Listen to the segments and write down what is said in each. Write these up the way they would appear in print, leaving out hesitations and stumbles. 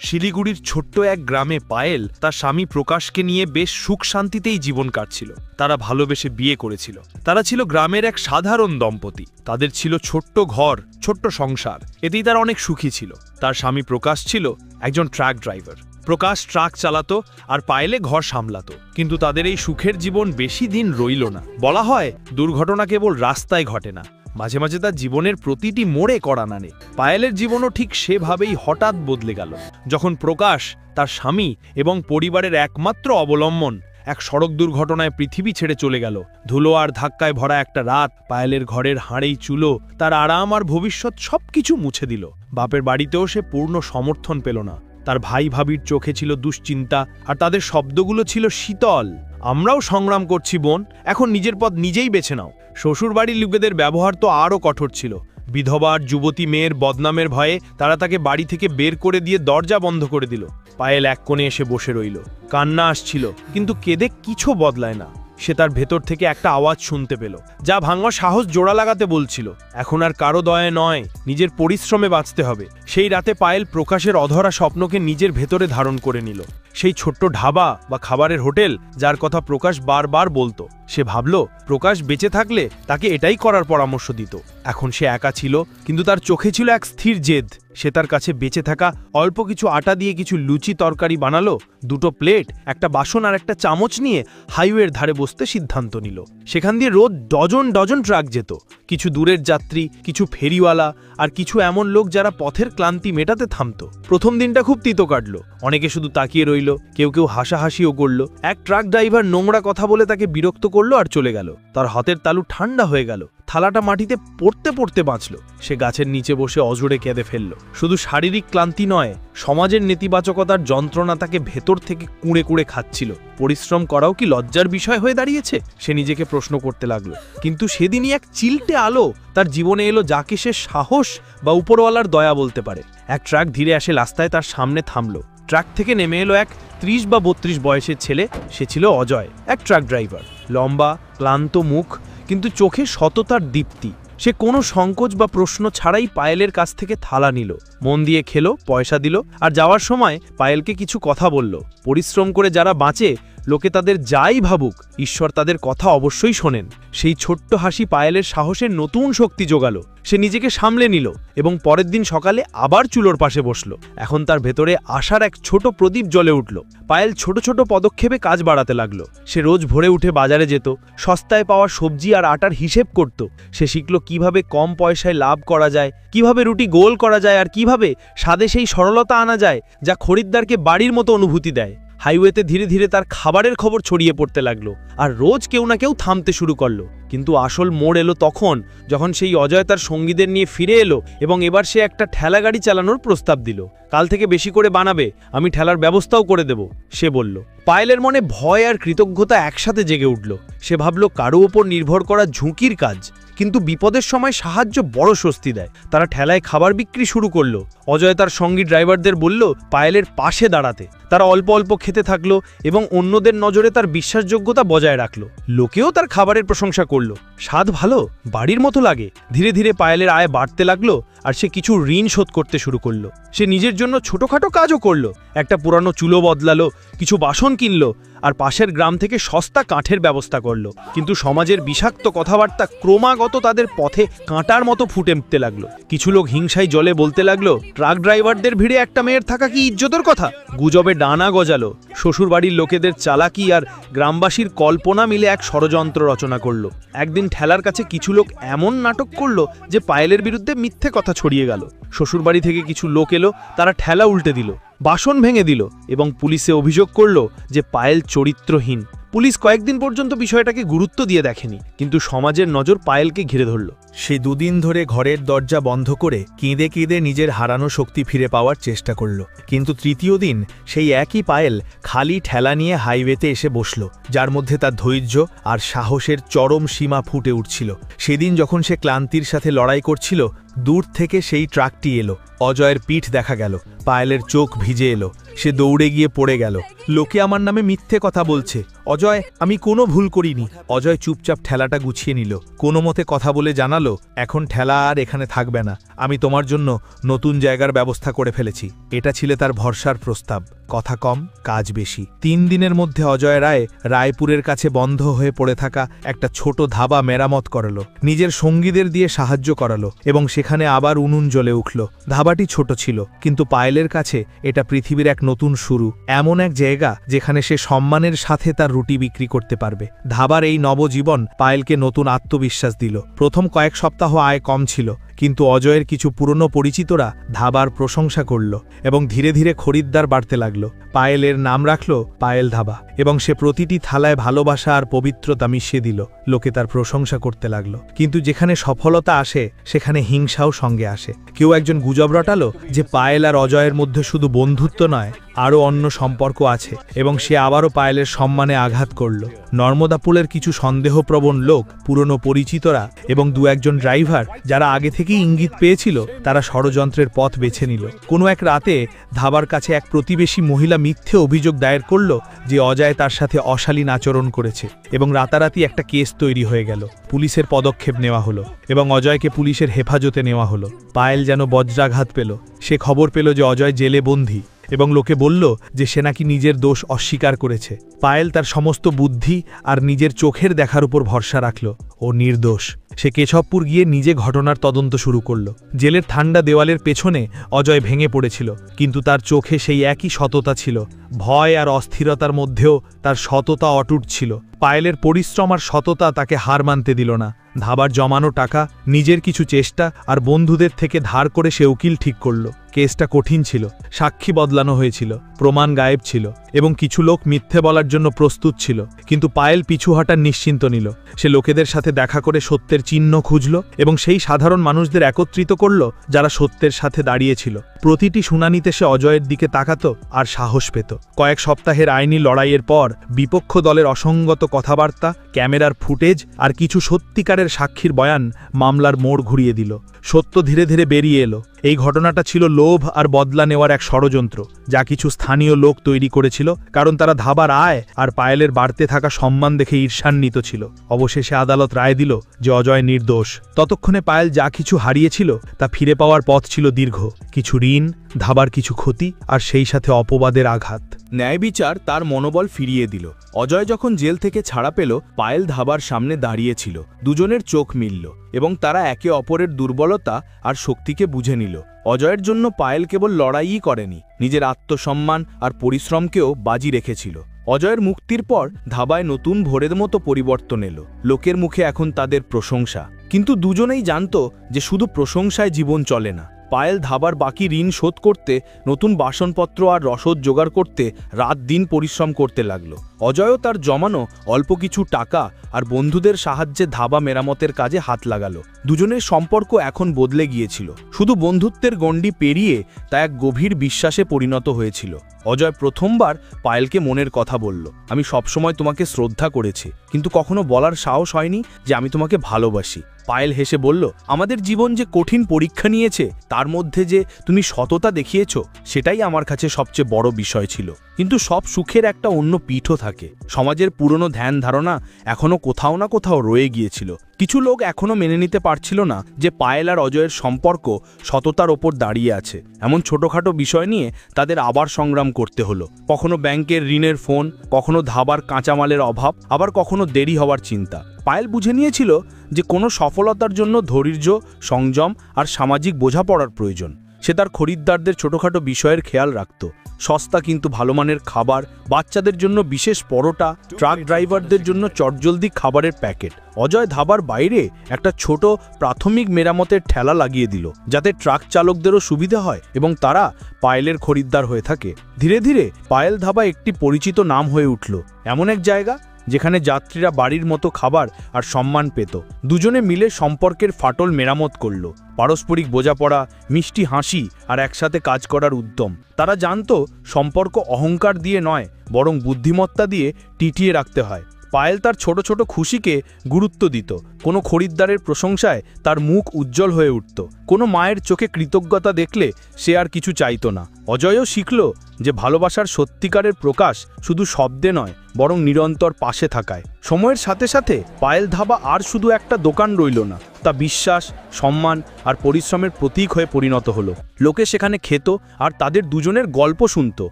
শিলিগুড়ির ছোট্ট এক গ্রামে পায়েল তার স্বামী প্রকাশকে নিয়ে বেশ সুখ শান্তিতেই জীবন কাটছিল। তারা ভালোবেসে বিয়ে করেছিল। তারা ছিল গ্রামের এক সাধারণ দম্পতি। তাদের ছিল ছোট্ট ঘর, ছোট্ট সংসার। এতেই তারা অনেক সুখী ছিল। তার স্বামী প্রকাশ ছিল একজন ট্রাক ড্রাইভার। প্রকাশ ট্রাক চালাতো আর পায়েলে ঘর সামলাতো। কিন্তু তাদের এই সুখের জীবন বেশি দিন রইল না। বলা হয় দুর্ঘটনা কেবল রাস্তায় ঘটে না, মাঝে মাঝে তার জীবনের প্রতিটি মোড়ে কড়া নাড়ে। পায়েলের জীবনও ঠিক সেভাবেই হঠাৎ বদলে গেল যখন প্রকাশ তার স্বামী এবং পরিবারের একমাত্র অবলম্বন এক সড়ক দুর্ঘটনায় পৃথিবী ছেড়ে চলে গেল। ধুলো আর ধাক্কায় ভরা একটা রাত পায়েলের ঘরের হাড়েই চুলো, তার আরাম আর ভবিষ্যৎ সবকিছু মুছে দিল। বাপের বাড়িতেও সে পূর্ণ সমর্থন পেল না। তার ভাই ভাবির চোখে ছিল দুশ্চিন্তা, আর তাদের শব্দগুলো ছিল শীতল। আমরাও সংগ্রাম করছি বোন, এখন নিজের পথ নিজেই বেছে নাও। শ্বশুরবাড়ির লোকেদের ব্যবহার তো আরও কঠোর ছিল। বিধবার যুবতী মেয়ের বদনামের ভয়ে তারা তাকে বাড়ি থেকে বের করে দিয়ে দরজা বন্ধ করে দিল। পায়েল এক কোণে এসে বসে রইল। কান্না আসছিল, কিন্তু কেঁদে কিছু বদলায় না। সে তার ভেতর থেকে একটা আওয়াজ শুনতে পেল, যা ভাঙা সাহস জোড়া লাগাতে বলছিল, এখন আর কারো দয়া নয়, নিজের পরিশ্রমে বাঁচতে হবে। সেই রাতে পায়েল প্রকাশের অধরা স্বপ্নকে নিজের ভেতরে ধারণ করে নিল। সেই ছোট্ট ঢাবা বা খাবারের হোটেল যার কথা প্রকাশ বারবার বলতো, সে ভাবল প্রকাশ বেঁচে থাকলে তাকে এটাই করার পরামর্শ দিত। এখন সে একা ছিল, কিন্তু তার চোখে ছিল এক স্থির জেদ। সে তার কাছে বেঁচে থাকা অল্প কিছু আটা দিয়ে কিছু লুচি তরকারি বানালো, দুটো প্লেট, একটা বাসন আর একটা চামচ নিয়ে হাইওয়ের ধারে বসতে সিদ্ধান্ত নিল। সেখান দিয়ে রোজ ডজন ডজন ট্রাক যেত, কিছু দূরের যাত্রী, কিছু ফেরিওয়ালা আর কিছু এমন লোক যারা পথের ক্লান্তি মেটাতে থামতো। প্রথম দিনটা খুব তিতো কাটল। অনেকে শুধু তাকিয়ে রইল, কেউ কেউ হাসাহাসিও করল। এক ট্রাক ড্রাইভার নোংরা কথা বলে তাকে বিরক্ত করলো আর চলে গেল। তার হাতের তালু ঠান্ডা হয়ে গেল, থালাটা মাটিতে পড়তে পড়তে বাঁচল। সে গাছের নিচে বসে অজুড়ে কেঁদে ফেলল। শুধু শারীরিক ক্লান্তি নয়, সমাজের নেতিবাচকতার যন্ত্রণা তাকে ভেতর থেকে কুঁড়ে কুঁড়ে খাচ্ছিল। পরিশ্রম করাও কি লজ্জার বিষয় হয়ে দাঁড়িয়েছে, সে নিজেকে প্রশ্ন করতে লাগলো। কিন্তু সেদিনই এক চিলটে আলো তার জীবনে এলো, যাকে সে সাহস বা উপরওয়ালার দয়া বলতে পারে। এক ট্রাক ধীরে আসে রাস্তায় তার সামনে থামলো। ট্রাক থেকে নেমে এলো এক 30 বা 32 বয়সের ছেলে। সে ছিল অজয়, এক ট্রাক ড্রাইভার। লম্বা, ক্লান্ত মুখ, কিন্তু চোখে সততার দীপ্তি। সে কোনো সংকোচ বা প্রশ্ন ছাড়াই পায়েলের কাছ থেকে থালা নিল, মন দিয়ে খেলো, পয়সা দিল, আর যাওয়ার সময় পায়েলকে কিছু কথা বলল। পরিশ্রম করে যারা বাঁচে, লোকে তাদের যাই ভাবুক, ঈশ্বর তাদের কথা অবশ্যই শোনেন। সেই ছোট্ট হাসি পায়েলের সাহসের নতুন শক্তি জোগালো। সে নিজেকে সামলে নিল এবং পরের দিন সকালে আবার চুলোর পাশে বসল। এখন তার ভেতরে আশার এক ছোট প্রদীপ জ্বলে উঠল। পায়েল ছোট ছোট পদক্ষেপে কাজ বাড়াতে লাগলো। সে রোজ ভোরে উঠে বাজারে যেত, সস্তায় পাওয়া সবজি আর আটার হিসেব করত। সে শিখল কিভাবে কম পয়সায় লাভ করা যায়, কিভাবে রুটি গোল করা যায়, আর কিভাবে স্বাদে সেই সরলতা আনা যায় যা খরিদ্দারকে বাড়ির মতো অনুভূতি দেয়। হাইওয়েতে ধীরে ধীরে তার খাবারের খবর ছড়িয়ে পড়তে লাগলো, আর রোজ কেউ না কেউ থামতে শুরু করলো। কিন্তু আসল মোড় এলো তখন, যখন সেই অজয় তার সঙ্গীদের নিয়ে ফিরে এলো এবং এবার সে একটা ঠেলা গাড়ি চালানোর প্রস্তাব দিল। কাল থেকে বেশি করে বানাবে, আমি ঠেলার ব্যবস্থাও করে দেব, সে বলল। পায়েলের মনে ভয় আর কৃতজ্ঞতা একসাথে জেগে উঠল। সে ভাবল কারো ওপর নির্ভর করা ঝুঁকির কাজ, কিন্তু বিপদের সময় সাহায্য বড় স্বস্তি দেয়। তারা ঠেলায় খাবার বিক্রি শুরু করলো। অজয় তার সঙ্গী ড্রাইভারদের বলল পায়েলের পাশে দাঁড়াতে। তারা অল্প অল্প খেতে থাকলো এবং অন্যদের নজরে তার বিশ্বাসযোগ্যতা বজায় রাখলো। লোকেও তার খাবারের প্রশংসা করলো, স্বাদ ভালো, বাড়ির মতো লাগে। ধীরে ধীরে পায়েলের আয় বাড়তে লাগলো, আর সে কিছু ঋণ শোধ করতে শুরু করলো। সে নিজের জন্য ছোটখাটো কাজও করলো। একটা পুরানো চুলো বদলালো, কিছু বাসন কিনলো, আর পাশের গ্রাম থেকে সস্তা কাঠের ব্যবস্থা করলো। কিন্তু সমাজের বিষাক্ত কথাবার্তা ক্রমাগত তাদের পথে কাঁটার মতো ফুটে উঠতে লাগলো। কিছু লোক হিংসায় জলে বলতে লাগলো, ট্রাক ড্রাইভারদের ভিড়ে একটা মেয়ের থাকা কি ইজ্জতের কথা। গুজবে ডানা গজালো। শ্বশুরবাড়ির লোকেদের চালাকি আর গ্রামবাসীর কল্পনা মিলে এক ষড়যন্ত্র রচনা করলো। একদিন ঠেলার কাছে কিছু লোক এমন নাটক করলো যে পায়েলের বিরুদ্ধে মিথ্যে কথা ছড়িয়ে গেল। শ্বশুরবাড়ি থেকে কিছু লোক এলো, তারা ঠেলা উল্টে দিল, বাসন ভেঙে দিল এবং পুলিশে অভিযোগ করলো যে পায়েল চরিত্রহীন। পুলিশ কয়েকদিন পর্যন্ত বিষয়টাকে গুরুত্ব দিয়ে দেখেনি, কিন্তু সমাজের নজর পায়েলকে ঘিরে ধরল। সে দুদিন ধরে ঘরের দরজা বন্ধ করে কেঁদে কেঁদে নিজের হারানো শক্তি ফিরে পাওয়ার চেষ্টা করল। কিন্তু তৃতীয় দিন সেই একই পায়েল খালি ঠেলা নিয়ে হাইওয়েতে এসে বসল, যার মধ্যে তার ধৈর্য আর সাহসের চরম সীমা ফুটে উঠছিল। সেদিন যখন সে ক্লান্তির সাথে লড়াই করছিল, দূর থেকে সেই ট্রাকটি এলো। অজয়ের পিঠ দেখা গেল, পায়েলের চোখ ভিজে এলো। সে দৌড়ে গিয়ে পড়ে গেল। লোকে আমার নামে মিথ্যে কথা বলছে। অজয়, আমি কোনো ভুল করিনি। অজয় চুপচাপ ঠেলাটা গুছিয়ে নিল, কোনো মতে কথা বলে জানালো, এখন ঠেলা আর এখানে থাকবে না। আমি তোমার জন্য নতুন জায়গার ব্যবস্থা করে ফেলেছি। এটা ছিল তার ভরসার প্রস্তাব। কথা কম, কাজ বেশি। 3 দিনের মধ্যে অজয় রায় রায়পুরের কাছে বন্ধ হয়ে পড়ে থাকা একটা ছোট ধাবা মেরামত করালো, নিজের সঙ্গীদের দিয়ে সাহায্য করালো এবং সেখানে আবার উনুন জ্বলে উঠল। ধাবাটি ছোট ছিল, কিন্তু পায়েলের কাছে এটা পৃথিবীর এক নতুন শুরু, এমন এক জায়গা যেখানে সে সম্মানের সাথে তার রুটি বিক্রি করতে পারবে। ধাবার এই নবজীবন পায়েলকে নতুন আত্মবিশ্বাস দিল। প্রথম কয়েক সপ্তাহ আয় কম ছিল, কিন্তু অজয়ের কিছু পুরনো পরিচিতরা ধাবার প্রশংসা করল এবং ধীরে ধীরে খরিদ্দার বাড়তে লাগলো। পায়েলের নাম রাখল পায়েল ধাবা এবং সে প্রতিটি থালায় ভালোবাসা আর পবিত্রতা মিশিয়ে দিল। লোকে তার প্রশংসা করতে লাগলো। কিন্তু যেখানে সফলতা আসে সেখানে হিংসাও সঙ্গে আসে। কেউ একজন গুজব রটালো যে পায়েল আর অজয়ের মধ্যে শুধু বন্ধুত্ব নয়, আরও অন্য সম্পর্ক আছে এবং সে আবারও পায়েলের সম্মানে আঘাত করল। নর্মদাপুলের কিছু সন্দেহপ্রবণ লোক, পুরনো পরিচিতরা এবং 2-1 ড্রাইভার যারা আগে থেকেই ইঙ্গিত পেয়েছিল, তারা ষড়যন্ত্রের পথ বেছে নিল। কোনো এক রাতে ধাবার কাছে এক প্রতিবেশী মহিলা মিথ্যে অভিযোগ দায়ের করল যে অজয় তার সাথে অশালীন আচরণ করেছে এবং রাতারাতি একটা কেস তৈরি হয়ে গেল। পুলিশের পদক্ষেপ নেওয়া হলো এবং অজয়কে পুলিশের হেফাজতে নেওয়া হলো। পায়েল যেন বজ্রাঘাত পেল। সে খবর পেল যে অজয় জেলে বন্দী এবং লোকে বলল যে সে নাকি নিজের দোষ অস্বীকার করেছে। পায়েল তার সমস্ত বুদ্ধি আর নিজের চোখের দেখার উপর ভরসা রাখল। ও নির্দোষ। সে কেশবপুর গিয়ে নিজে ঘটনার তদন্ত শুরু করল। জেলের ঠান্ডা দেওয়ালের পেছনে অজয় ভেঙে পড়েছিল, কিন্তু তার চোখে সেই একই সততা ছিল। ভয় আর অস্থিরতার মধ্যেও তার সততা অটুট ছিল। পায়েলের পরিশ্রম আর সততা তাকে হার মানতে দিল না। ধাবার জমানো টাকা, নিজের কিছু চেষ্টা আর বন্ধুদের থেকে ধার করে সে উকিল ঠিক করল। কেসটা কঠিন ছিল, সাক্ষী বদলানো হয়েছিল, প্রমাণ গায়েব ছিল এবং কিছু লোক মিথ্যে বলার জন্য প্রস্তুত ছিল। কিন্তু পায়েল পিছু হটার নিশ্চিন্ত নিল। সে লোকেদের সাথে দেখা করে সত্যের চিহ্ন খুঁজল এবং সেই সাধারণ মানুষদের একত্রিত করল যারা সত্যের সাথে দাঁড়িয়েছিল। প্রতিটি শুনানিতে সে অজয়ের দিকে তাকাত আর সাহস পেত। কয়েক সপ্তাহের আইনি লড়াইয়ের পর বিপক্ষ দলের অসঙ্গত কথাবার্তা, ক্যামেরার ফুটেজ আর কিছু সত্যিকারের সাক্ষীর বয়ান মামলার মোড় ঘুরিয়ে দিল। সত্য ধীরে ধীরে বেরিয়ে এলো। এই ঘটনাটা ছিল লোভ আর বদলা নেওয়ার এক ষড়যন্ত্র, যা কিছু স্থানীয় লোক তৈরি করেছিল, কারণ তারা ধাবার আয় আর পায়েলের বাড়তে থাকা সম্মান দেখে ঈর্ষান্বিত ছিল। অবশেষে আদালত রায় দিল যে অজয় নির্দোষ। ততক্ষণে পায়েল যা কিছু হারিয়েছিল তা ফিরে পাওয়ার পথ ছিল দীর্ঘ। কিছু ঋণ, ধাবার কিছু ক্ষতি আর সেই সাথে অপবাদের আঘাত। ন্যায় বিচার তার মনোবল ফিরিয়ে দিল। অজয় যখন জেল থেকে ছাড়া পেল, পায়েল ধাবার সামনে দাঁড়িয়েছিল। দুজনের চোখ মিলল এবং তারা একে অপরের দুর্বলতা আর শক্তিকে বুঝে নিল। অজয়ের জন্য পায়েল কেবল লড়াইই করেনি, নিজের আত্মসম্মান আর পরিশ্রমকেও বাজি রেখেছিল। অজয়ের মুক্তির পর ধাবায় নতুন ভোরের মতো পরিবর্তন এলো। লোকের মুখে এখন তাদের প্রশংসা, কিন্তু দুজনেই জানত যে শুধু প্রশংসায় জীবন চলে না। পায়েল ধাবার বাকি ঋণ শোধ করতে, নতুন বাসনপত্র আর রসদ জোগাড় করতে রাত দিন পরিশ্রম করতে লাগলো। অজয়ও তার জমানো অল্প কিছু টাকা আর বন্ধুদের সাহায্যে ধাবা মেরামতের কাজে হাত লাগালো। দুজনের সম্পর্ক এখন বদলে গিয়েছিল। শুধু বন্ধুত্বের গণ্ডি পেরিয়ে তা এক গভীর বিশ্বাসে পরিণত হয়েছিল। অজয় প্রথমবার পায়েলকে মনের কথা বলল, আমি সবসময় তোমাকে শ্রদ্ধা করেছি, কিন্তু কখনো বলার সাহস হয়নি যে আমি তোমাকে ভালোবাসি। পায়েল হেসে বলল, আমাদের জীবন যে কঠিন পরীক্ষা নিয়েছে, তার মধ্যে যে তুমি সততা দেখিয়েছ, সেটাই আমার কাছে সবচেয়ে বড় বিষয় ছিল। কিন্তু সব সুখের একটা অন্য পিঠও থাকে। সমাজের পুরনো ধ্যান ধারণা এখনো কোথাও না কোথাও রয়ে গিয়েছিল। কিছু লোক এখনো মেনে নিতে পারছিল না যে পায়েল আর অজয়ের সম্পর্ক সততার ওপর দাঁড়িয়ে আছে। এমন ছোটখাটো বিষয় নিয়ে তাদের আবার সংগ্রাম করতে হলো। কখনো ব্যাংকের ঋণের ফোন, কখনো ধাবার কাঁচামালের অভাব, আবার কখনো দেরি হওয়ার চিন্তা। পায়েল বুঝে নিয়েছিল যে কোনো সফলতার জন্য ধৈর্য, সংযম আর সামাজিক বোঝাপড়ার প্রয়োজন। সে তার খরিদ্দারদের ছোটখাটো বিষয়ের খেয়াল রাখত। সস্তা কিন্তু ভালো মানের খাবার, বাচ্চাদের জন্য বিশেষ পরোটা, ট্রাক ড্রাইভারদের জন্য চটজলদি খাবারের প্যাকেট। অজয় ধাবার বাইরে একটা ছোট প্রাথমিক মেরামতের ঠেলা লাগিয়ে দিল, যাতে ট্রাক চালকদেরও সুবিধা হয় এবং তারা পায়েলের খরিদ্দার হয়ে থাকে। ধীরে ধীরে পায়েল ধাবা একটি পরিচিত নাম হয়ে উঠল, এমন এক জায়গা যেখানে যাত্রীরা বাড়ির মতো খাবার আর সম্মান পেত। দুজনে মিলে সম্পর্কের ফাটল মেরামত করল। পারস্পরিক বোঝাপড়া, মিষ্টি হাসি আর একসাথে কাজ করার উদ্যম। তারা জানত সম্পর্ক অহংকার দিয়ে নয়, বরং বুদ্ধিমত্তা দিয়ে টিটিয়ে রাখতে হয়। পায়েল তার ছোট ছোট খুশিকে গুরুত্ব দিত। কোনো খরিদ্দারের প্রশংসায় তার মুখ উজ্জ্বল হয়ে উঠত। কোনো মায়ের চোখে কৃতজ্ঞতা দেখলে সে আর কিছু চাইতো না। অজয়ও শিখল যে ভালোবাসার সত্যিকারের প্রকাশ শুধু শব্দে নয়, বরং নিরন্তর পাশে থাকায়। সময়ের সাথে সাথে পায়েল ধাবা আর শুধু একটা দোকান রইল না, তা বিশ্বাস, সম্মান আর পরিশ্রমের প্রতীক হয়ে পরিণত হলো। লোকে সেখানে খেত আর তাদের দুজনের গল্প শুনত,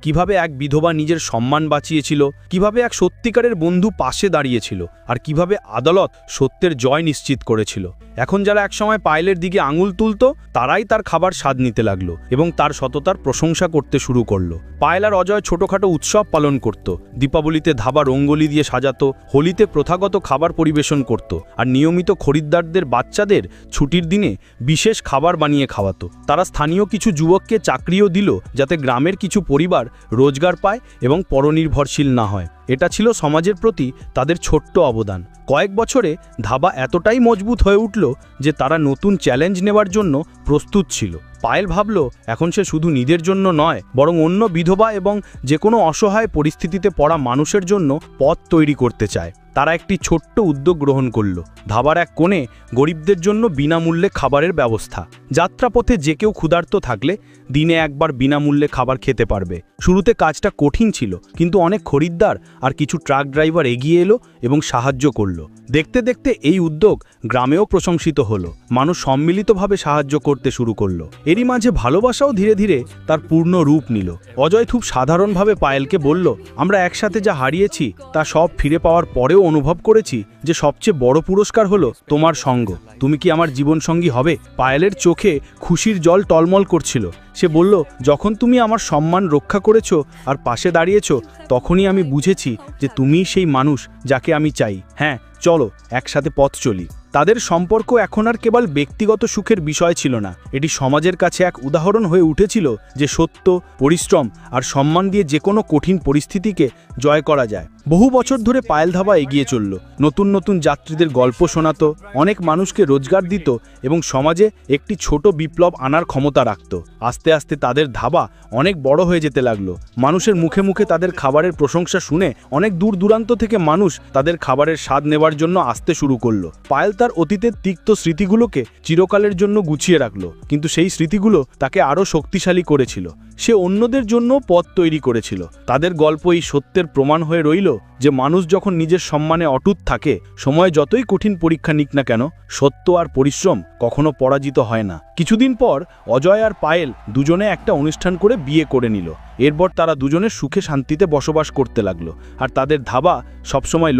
কিভাবে এক বিধবা নিজের সম্মান বাঁচিয়েছিল, কিভাবে এক সত্যিকারের বন্ধু পাশে দাঁড়িয়েছিল, আর কিভাবে আদালত সত্যের জয় নিশ্চিত করেছিল। এখন যারা একসময় পায়েলের দিকে আঙুল তুলত, তারাই তার খাবার স্বাদ নিতে লাগলো এবং তার সততার প্রশংসা করতে শুরু করলো। পায়েল আর অজয় ছোটখাটো উৎসব পালন করত। দীপাবলিতে ধাবা রঙ্গোলি দিয়ে সাজাতো, হোলিতে প্রথাগত খাবার পরিবেশন করত, আর নিয়মিত খরিদ্দারদের বাচ্চাদের ছুটির দিনে বিশেষ খাবার বানিয়ে খাওয়াতো। তারা স্থানীয় কিছু যুবককে চাকরিও দিল, যাতে গ্রামের কিছু পরিবার রোজগার পায় এবং পরনির্ভরশীল না হয়। এটা ছিল সমাজের প্রতি তাদের ছোট্ট অবদান। কয়েক বছরে ধাবা এতটাই মজবুত হয়ে উঠল যে তারা নতুন চ্যালেঞ্জ নেওয়ার জন্য প্রস্তুত ছিল। পায়েল ভাবল, এখন সে শুধু নিজের জন্য নয়, বরং অন্য বিধবা এবং যে কোনো অসহায় পরিস্থিতিতে পড়া মানুষের জন্য পথ তৈরি করতে চায়। তারা একটি ছোট্ট উদ্যোগ গ্রহণ করল, ধাবার এক কোণে গরিবদের জন্য বিনামূল্যে খাবারের ব্যবস্থা। যাত্রাপথে যে কেউ ক্ষুধার্ত থাকলে দিনে একবার বিনামূল্যে খাবার খেতে পারবে। শুরুতে কাজটা কঠিন ছিল, কিন্তু অনেক খরিদ্দার আর কিছু ট্রাক ড্রাইভার এগিয়ে এলো এবং সাহায্য করলো। দেখতে দেখতে এই উদ্যোগ গ্রামেও প্রশংসিত হলো। মানুষ সম্মিলিতভাবে সাহায্য করতে শুরু করলো। এরই মাঝে ভালোবাসাও ধীরে ধীরে তার পূর্ণ রূপ নিল। অজয় খুব সাধারণভাবে পায়েলকে বলল, আমরা একসাথে যা হারিয়েছি তা সব ফিরে পাওয়ার পরেও অনুভব করেছি যে সবচেয়ে বড় পুরস্কার হলো তোমার সঙ্গ। তুমি কি আমার জীবনসঙ্গী হবে? পায়েলের চোখে খুশির জল টলমল করছিল। সে বলল, যখন তুমি আমার সম্মান রক্ষা করেছো আর পাশে দাঁড়িয়েছো, তখনই আমি বুঝেছি যে তুমিই সেই মানুষ যাকে আমি চাই। হ্যাঁ, চলো একসাথে পথ চলি। তাদের সম্পর্ক এখন আর কেবল ব্যক্তিগত সুখের বিষয় ছিল না, এটি সমাজের কাছে এক উদাহরণ হয়ে উঠেছিল যে সত্য, পরিশ্রম আর সম্মান দিয়ে যে কোনো কঠিন পরিস্থিতিকে জয় করা যায়। বহু বছর ধরে পায়েল ধাবা এগিয়ে চলল, নতুন নতুন যাত্রীদের গল্প শোনাতো, অনেক মানুষকে রোজগার দিত এবং সমাজে একটি ছোট বিপ্লব আনার ক্ষমতা রাখত। আস্তে আস্তে তাদের ধাবা অনেক বড় হয়ে যেতে লাগলো। মানুষের মুখে মুখে তাদের খাবারের প্রশংসা শুনে অনেক দূর দূরান্ত থেকে মানুষ তাদের খাবারের স্বাদ নেওয়ার জন্য আসতে শুরু করলো। পায়েল তার অতীতের তিক্ত স্মৃতিগুলোকে চিরকালের জন্য গুছিয়ে রাখলো, কিন্তু সেই স্মৃতিগুলো তাকে আরও শক্তিশালী করেছিল। সে অন্যদের জন্য পথ তৈরি করেছিল। তাদের গল্প এই সত্যের প্রমাণ হয়ে রইল যে মানুষ যখন নিজের সম্মানে অটুট থাকে, সময় যতই কঠিন পরীক্ষা নিক না কেন, সত্য আর পরিশ্রম কখনো পরাজিত হয় না। কিছুদিন পর অজয় আর পায়েল দুজনে একটা অনুষ্ঠান করে বিয়ে করে নিল। এরপর তারা দুজনে সুখে শান্তিতে বসবাস করতে লাগলো, আর তাদের ধাবা সবসময়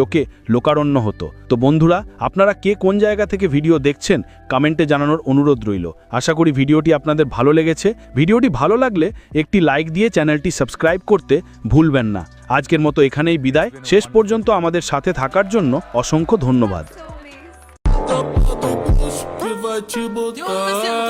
লোকারণ্য হতো। তো বন্ধুরা, আপনারা কে কোন জায়গা থেকে ভিডিও দেখছেন কমেন্টে জানানোর অনুরোধ রইল। আশা করি ভিডিওটি আপনাদের ভালো লেগেছে। ভিডিওটি ভালো লাগলে একটি লাইক দিয়ে চ্যানেলটি সাবস্ক্রাইব করতে ভুলবেন না। আজকের মতো এখানেই বিদায়। শেষ পর্যন্ত আমাদের সাথে থাকার জন্য অসংখ্য ধন্যবাদ। Vai te botar.